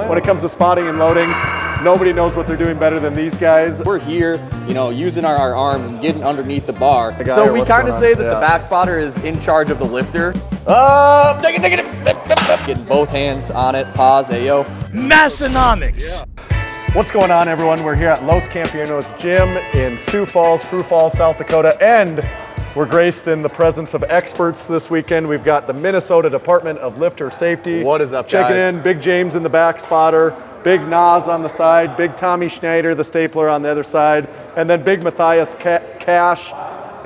when it comes to spotting and loading. Nobody knows what they're doing better than these guys. We're here, using our arms and getting underneath the bar. So we kind of say that the back spotter is in charge of the lifter. Take it. Getting both hands on it. Pause, ayo. Massenomics. What's going on, everyone? We're here at Los Campeones Gym in Sioux Falls, South Dakota, and we're graced in the presence of experts this weekend. We've got the Minnesota Department of Lifter Safety. What is up, guys? Checking in, Big James in the back spotter, Big Nas on the side, Big Tommy Schneider, the stapler on the other side, and then Big Matthias Cash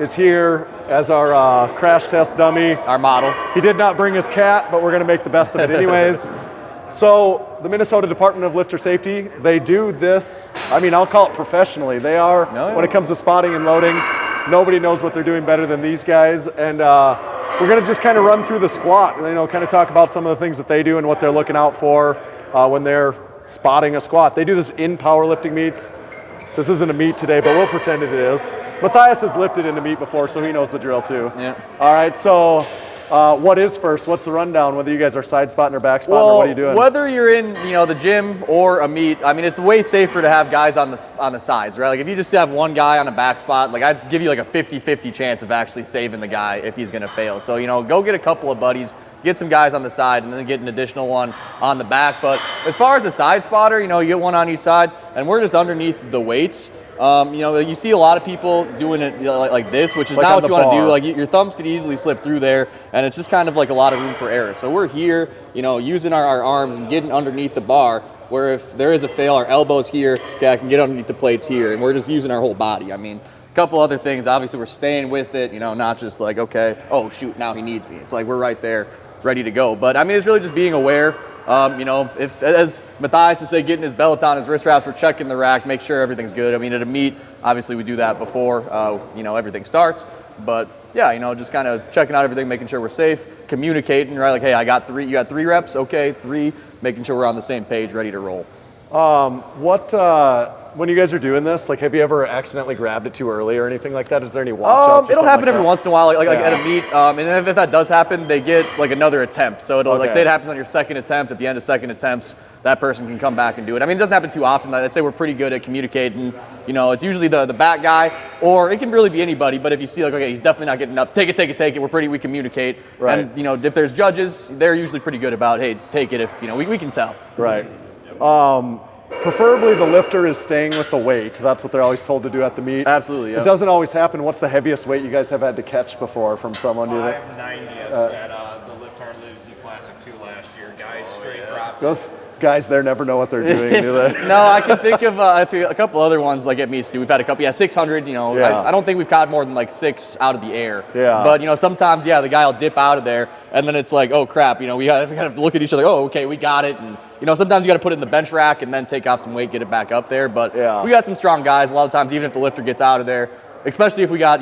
is here as our crash test dummy. Our model. He did not bring his cat, but we're gonna make the best of it anyways. So the Minnesota Department of Lifter Safety, they do this, I'll call it professionally. They are, when it comes to spotting and loading, nobody knows what they're doing better than these guys. And we're gonna just kind of run through the squat, kind of talk about some of the things that they do and what they're looking out for when they're spotting a squat. They do this in powerlifting meets. This isn't a meet today, but we'll pretend it is. Matthias has lifted in a meet before, so he knows the drill too. Yeah. All right, so what is first? What's the rundown? Whether you guys are side spotting or back spotting, or what are you doing? Whether you're in, the gym or a meet, it's way safer to have guys on the sides, right? Like if you just have one guy on a back spot, like I'd give you like a 50-50 chance of actually saving the guy if he's gonna fail. So, go get a couple of buddies, get some guys on the side, and then get an additional one on the back. But as far as a side spotter, you get one on each side, and we're just underneath the weights. You see a lot of people doing it like this, which is like not what you want to do. bar. Like your thumbs could easily slip through there, and it's just kind of like a lot of room for error. So we're here, using our arms and getting underneath the bar, where if there is a fail, our elbows here, okay, I can get underneath the plates here, and we're just using our whole body. A couple other things, obviously we're staying with it, not just like, okay, oh shoot, now he needs me. It's like we're right there, ready to go. But it's really just being aware. If, as Matthias is getting his belt on, his wrist wraps, we're checking the rack, make sure everything's good. at a meet, obviously we do that before, everything starts. But yeah, just kind of checking out everything, making sure we're safe, communicating, right? Like, hey, I got 3, you got 3 reps? Okay, 3, making sure we're on the same page, ready to roll. When you guys are doing this, like, have you ever accidentally grabbed it too early or anything like that? Is there any watch outs? It'll happen every once in a while, like at a meet. And then if that does happen, they get like another attempt. So it'll like say it happens on your second attempt. At the end of second attempts, that person can come back and do it. It doesn't happen too often. I'd say we're pretty good at communicating. It's usually the back guy, or it can really be anybody. But if you see like, okay, he's definitely not getting up, take it. We communicate. Right. And if there's judges, they're usually pretty good about, hey, take it. If we can tell. Right. Preferably the lifter is staying with the weight. That's what they're always told to do at the meet. Absolutely, yeah. It doesn't always happen. What's the heaviest weight you guys have had to catch before from someone? 590 at the Lift Hard Live Z Classic 2 last year. Guys straight dropped. Those guys there never know what they're doing, do they? No, I can think of a couple other ones like at meets too. We've had a couple, 600, I don't think we've caught more than like 6 out of the air. Yeah. But, sometimes, the guy will dip out of there, and then it's like, oh, crap, we kind of look at each other like, oh, okay, we got it. And, sometimes you got to put it in the bench rack and then take off some weight, get it back up there. But we got some strong guys. A lot of times, even if the lifter gets out of there, especially if we got,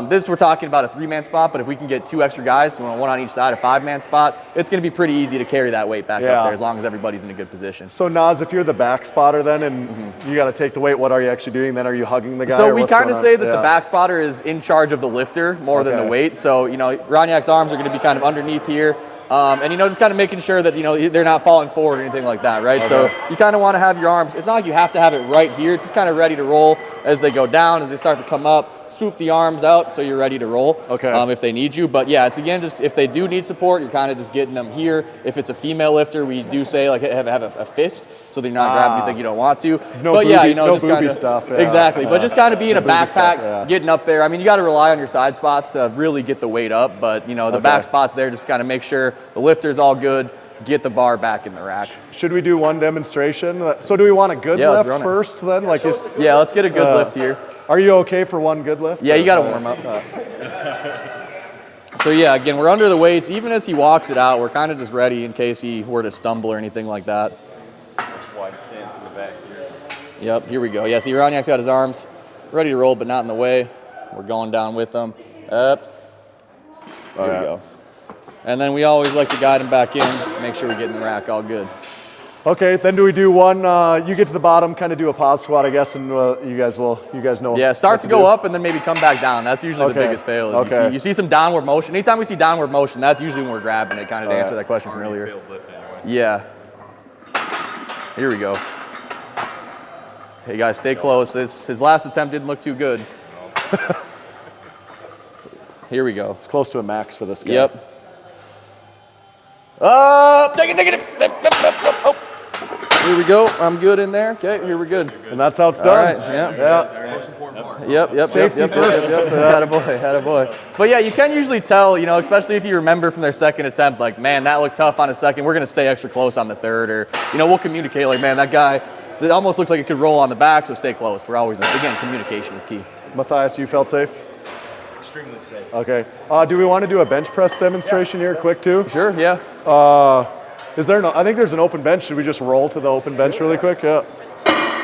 this we're talking about a 3-man spot, but if we can get 2 extra guys, one on each side, a 5-man spot, it's going to be pretty easy to carry that weight back up there as long as everybody's in a good position. So Nas, if you're the back spotter then and you got to take the weight, what are you actually doing then? Are you hugging the guy? So we kind of say that the back spotter is in charge of the lifter more than the weight. So, Roniak's arms are going to be kind of underneath here. And just kind of making sure that they're not falling forward or anything like that, right? Okay. So you kind of want to have your arms. It's not like you have to have it right here. It's just kind of ready to roll as they go down, as they start to come up. Swoop the arms out so you're ready to roll. Okay. If they need you, but it's again just if they do need support, you're kind of just getting them here. If it's a female lifter, we do say like have a fist so that you're not grabbing anything you don't want to. No but booby, just kind of stuff. Yeah. Exactly, but just kind of being a backpack, stuff, getting up there. You got to rely on your side spots to really get the weight up, but the back spots there just kind of make sure the lifter's all good. Get the bar back in the rack. Should we do one demonstration? So do we want a good lift first then? Like let's get a good lift here. Are you okay for one good lift? Yeah, you got to warm up. So again, we're under the weights. Even as he walks it out, we're kind of just ready in case he were to stumble or anything like that. Wide stance in the back here. Yep, here we go. See, Roniak's got his arms ready to roll, but not in the way. We're going down with them. Up. Here we go. And then we always like to guide him back in, make sure we get in the rack all good. Okay, then do we do one, you get to the bottom, kind of do a pause squat, I guess, and you guys know. Yeah, start to go up and then maybe come back down. That's usually the biggest fail. Is you see some downward motion. Anytime we see downward motion, that's usually when we're grabbing it, kind of to answer that question from earlier. Yeah. Here we go. Hey guys, stay close. His last attempt didn't look too good. Here we go. It's close to a max for this guy. Yep. Take it. Oh. Here we go. I'm good in there. Okay, here we're good. And that's how it's done. All right, Yep. Safety first. Had a boy. But yeah, you can usually tell, you know, especially if you remember from their second attempt, like, man, that looked tough on a second. We're going to stay extra close on the third. Or, you know, we'll communicate like, man, that guy, it almost looks like it could roll on the back, so stay close. We're always, again, communication is key. Matthias, you felt safe? Extremely safe. Okay. Do we want to do a bench press demonstration here quick too? Sure, yeah. Is there I think there's an open bench. Should we just roll to the open bench really quick? Yeah.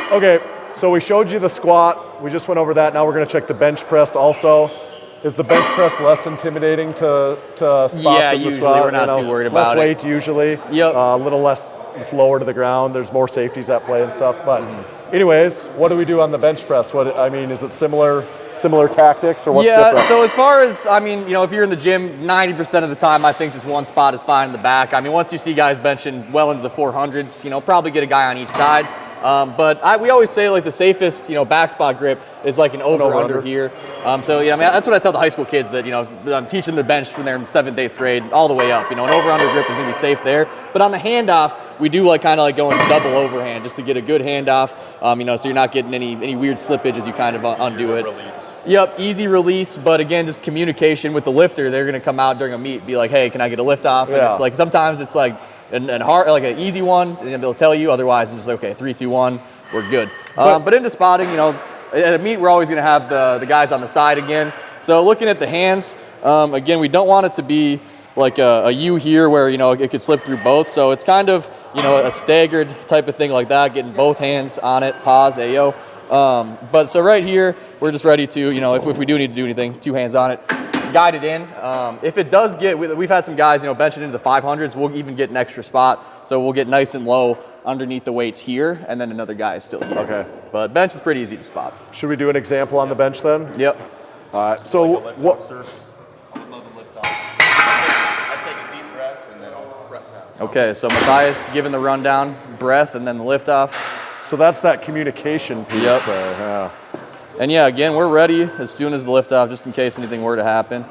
Okay, so we showed you the squat. We just went over that. Now we're going to check the bench press also. Is the bench press less intimidating to spot Yeah, than the usually squat? we're not too worried about less it. weight usually. Yep. A little less, it's lower to the ground. There's more safeties at play and stuff. But anyways, what do we do on the bench press? Is it similar tactics or what's different? So as far as, I mean, you know, if you're in the gym, 90% of the time, I think just one spot is fine in the back. I mean, once you see guys benching well into the 400s, you know, probably get a guy on each side. But we always say, like, the safest, you know, back spot grip is like an over-under here. So, yeah, I mean, that's what I tell the high school kids that, you know, I'm teaching the bench when they're in 7th, 8th grade, all the way up. You know, an over-under grip is going to be safe there. But on the handoff, we do like kind of like going double overhand just to get a good handoff, you know, so you're not getting any weird slippage as you kind of undo it. Release. Yep, easy release, but again, just communication with the lifter. They're going to come out during a meet, be like, hey, can I get a lift off? And it's like, sometimes it's like an hard, like an easy one, and they'll tell you. Otherwise, it's just like, okay, 3, 2, 1, we're good. But into spotting, you know, at a meet, we're always going to have the guys on the side again. So looking at the hands, again, we don't want it to be like a U here where, you know, it could slip through both. So it's kind of, you know, a staggered type of thing like that, getting both hands on it, pause, Ayo. But so right here, we're just ready to, you know, if we do need to do anything, 2 hands on it, guide it in. If it does get, we've had some guys, you know, benching into the 500s, we'll even get an extra spot. So we'll get nice and low underneath the weights here, and then another guy is still here. Okay. But bench is pretty easy to spot. Should we do an example on the bench then? Yep. All right. So what? I take a deep breath and then I'll press out. Okay, so Matthias giving the rundown, breath, and then the lift off. So that's that communication piece. Yep. Yeah. And yeah, again, we're ready as soon as the lift off, just in case anything were to happen.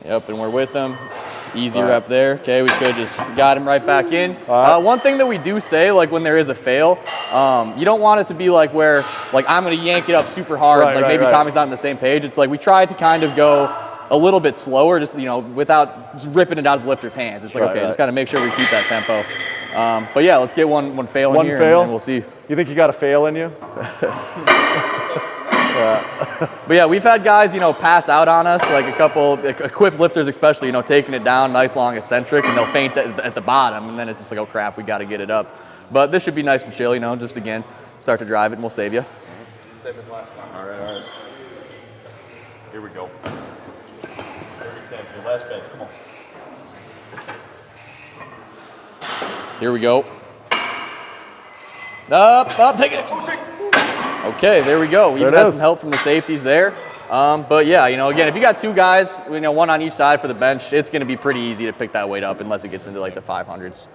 Yep, and we're with them. Easy rep there. Okay, we could just got him right back in. One thing that we do say, like when there is a fail, you don't want it to be like where, like I'm going to yank it up super hard, maybe Tommy's not on the same page. It's like we try to kind of go a little bit slower, just, you know, without just ripping it out of the lifter's hands. It's like, just kind of make sure we keep that tempo. But yeah, let's get one fail in here, and we'll see. You think you got a fail in you? But yeah, we've had guys, you know, pass out on us, like a couple equipped lifters especially, you know, taking it down, nice long eccentric, and they'll faint at the bottom, and then it's just like, oh crap, we got to get it up. But this should be nice and chill, you know, just again, start to drive it, and we'll save you. Same as last time. All right. Here we go. Your last bench, come on. Here we go. Up, take it. Okay, there we go. We even had some help from the safeties there. But yeah, you know, again, if you got 2 guys, you know, 1 on each side for the bench, it's going to be pretty easy to pick that weight up unless it gets into like the 500s.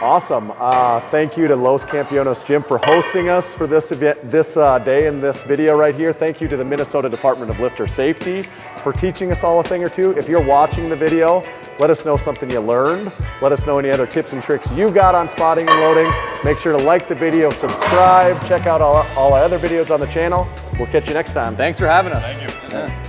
Awesome. Thank you to Los Campeones Gym for hosting us for this event, this day in this video right here. Thank you to the Minnesota Department of Lifter Safety for teaching us all a thing or two. If you're watching the video, let us know something you learned. Let us know any other tips and tricks you got on spotting and loading. Make sure to like the video, subscribe, check out all our other videos on the channel. We'll catch you next time. Thank you for having us. Thank you. Yeah.